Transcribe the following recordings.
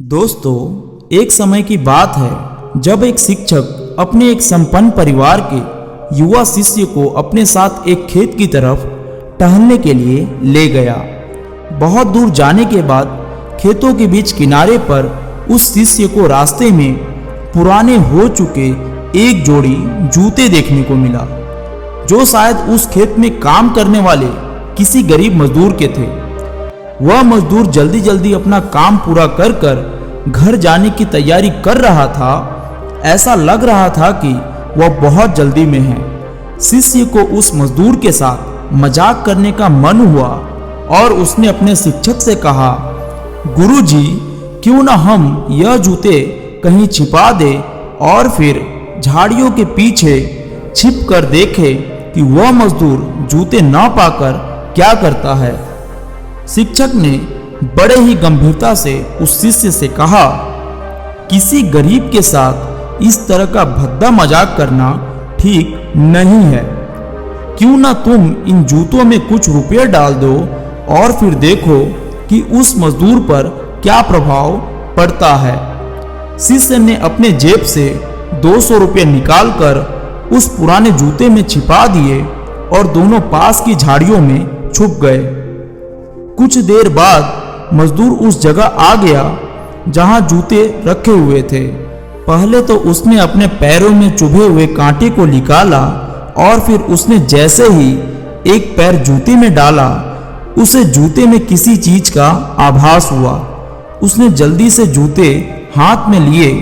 दोस्तों, एक समय की बात है जब एक शिक्षक अपने एक संपन्न परिवार के युवा शिष्य को अपने साथ एक खेत की तरफ टहलने के लिए ले गया। बहुत दूर जाने के बाद खेतों के बीच किनारे पर उस शिष्य को रास्ते में पुराने हो चुके एक जोड़ी जूते देखने को मिला, जो शायद उस खेत में काम करने वाले किसी गरीब मजदूर के थे। वह मजदूर जल्दी जल्दी अपना काम पूरा कर कर घर जाने की तैयारी कर रहा था। ऐसा लग रहा था कि वह बहुत जल्दी में है। शिष्य को उस मजदूर के साथ मजाक करने का मन हुआ और उसने अपने शिक्षक से कहा, गुरुजी, क्यों ना हम यह जूते कहीं छिपा दें और फिर झाड़ियों के पीछे छिप कर देखें कि वह मजदूर जूते ना पाकर क्या करता है। शिक्षक ने बड़े ही गंभीरता से उस शिष्य से कहा, किसी गरीब के साथ इस तरह का भद्दा मजाक करना ठीक नहीं है। क्यों ना तुम इन जूतों में कुछ रुपये डाल दो और फिर देखो कि उस मजदूर पर क्या प्रभाव पड़ता है। शिष्य ने अपने जेब से 200 रुपये निकालकर उस पुराने जूते में छिपा दिए और दोनों पास की झाड़ियों में छुप गए। कुछ देर बाद मजदूर उस जगह आ गया जहां जूते रखे हुए थे। पहले तो उसने अपने पैरों में चुभे हुए कांटे को निकाला और फिर उसने जैसे ही एक पैर जूते में डाला, उसे जूते में किसी चीज का आभास हुआ। उसने जल्दी से जूते हाथ में लिए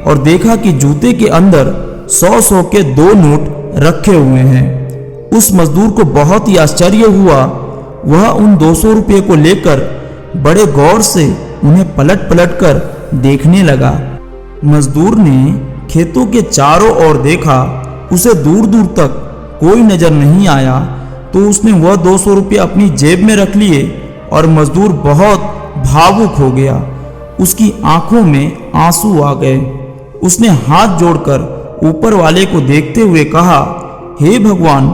और देखा कि जूते के अंदर 100 के 2 नोट रखे हुए हैं। उस मजदूर को बहुत ही आश्चर्य हुआ। वह उन 200 रुपये को लेकर बड़े गौर से उन्हें पलट पलट कर देखने लगा। मजदूर ने खेतों के चारों ओर देखा, उसे दूर दूर तक कोई नजर नहीं आया, तो उसने वह 200 रुपये अपनी जेब में रख लिए और मजदूर बहुत भावुक हो गया। उसकी आंखों में आंसू आ गए। उसने हाथ जोड़कर ऊपर वाले को देखते हुए कहा, हे भगवान,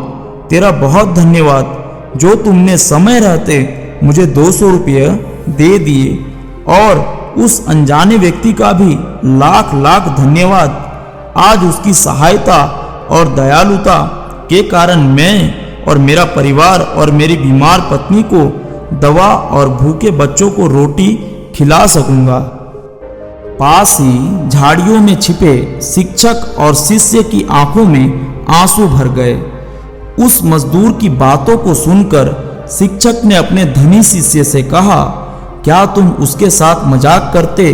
तेरा बहुत धन्यवाद जो तुमने समय रहते मुझे 200 रुपये दे दिए, और उस अनजाने व्यक्ति का भी लाख लाख धन्यवाद। आज उसकी सहायता और दयालुता के कारण मैं और मेरा परिवार और मेरी बीमार पत्नी को दवा और भूखे बच्चों को रोटी खिला सकूंगा। पास ही झाड़ियों में छिपे शिक्षक और शिष्य की आंखों में आंसू भर गए। उस मजदूर की बातों को सुनकर शिक्षक ने अपने धनी शिष्य से कहा, क्या तुम उसके साथ मजाक करते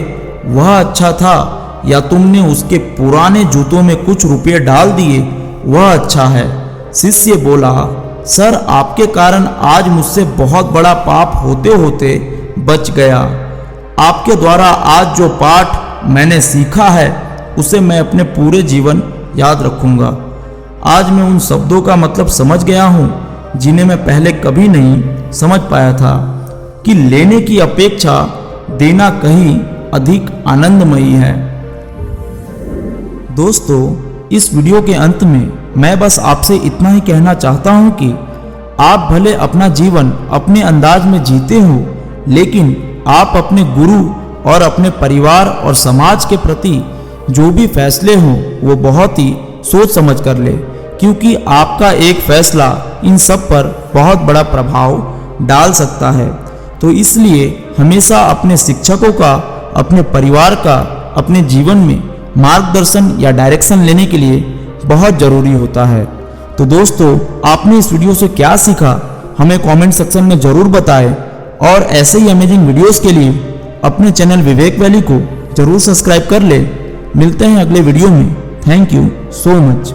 वह अच्छा था, या तुमने उसके पुराने जूतों में कुछ रुपये डाल दिए वह अच्छा है। शिष्य बोला, सर, आपके कारण आज मुझसे बहुत बड़ा पाप होते होते बच गया। आपके द्वारा आज जो पाठ मैंने सीखा है उसे मैं अपने पूरे जीवन याद रखूंगा। आज मैं उन शब्दों का मतलब समझ गया हूँ जिन्हें मैं पहले कभी नहीं समझ पाया था, कि लेने की अपेक्षा देना कहीं अधिक आनंदमयी है। दोस्तों, इस वीडियो के अंत में मैं बस आपसे इतना ही कहना चाहता हूँ कि आप भले अपना जीवन अपने अंदाज में जीते हो, लेकिन आप अपने गुरु और अपने परिवार और समाज के प्रति जो भी फैसले हों वो बहुत ही सोच समझ कर ले, क्योंकि आपका एक फैसला इन सब पर बहुत बड़ा प्रभाव डाल सकता है। तो इसलिए हमेशा अपने शिक्षकों का, अपने परिवार का अपने जीवन में मार्गदर्शन या डायरेक्शन लेने के लिए बहुत ज़रूरी होता है। तो दोस्तों, आपने इस वीडियो से क्या सीखा हमें कमेंट सेक्शन में ज़रूर बताएं, और ऐसे ही अमेजिंग वीडियोस के लिए अपने चैनल विवेक वैली को ज़रूर सब्सक्राइब कर ले। मिलते हैं अगले वीडियो में। Thank you so much.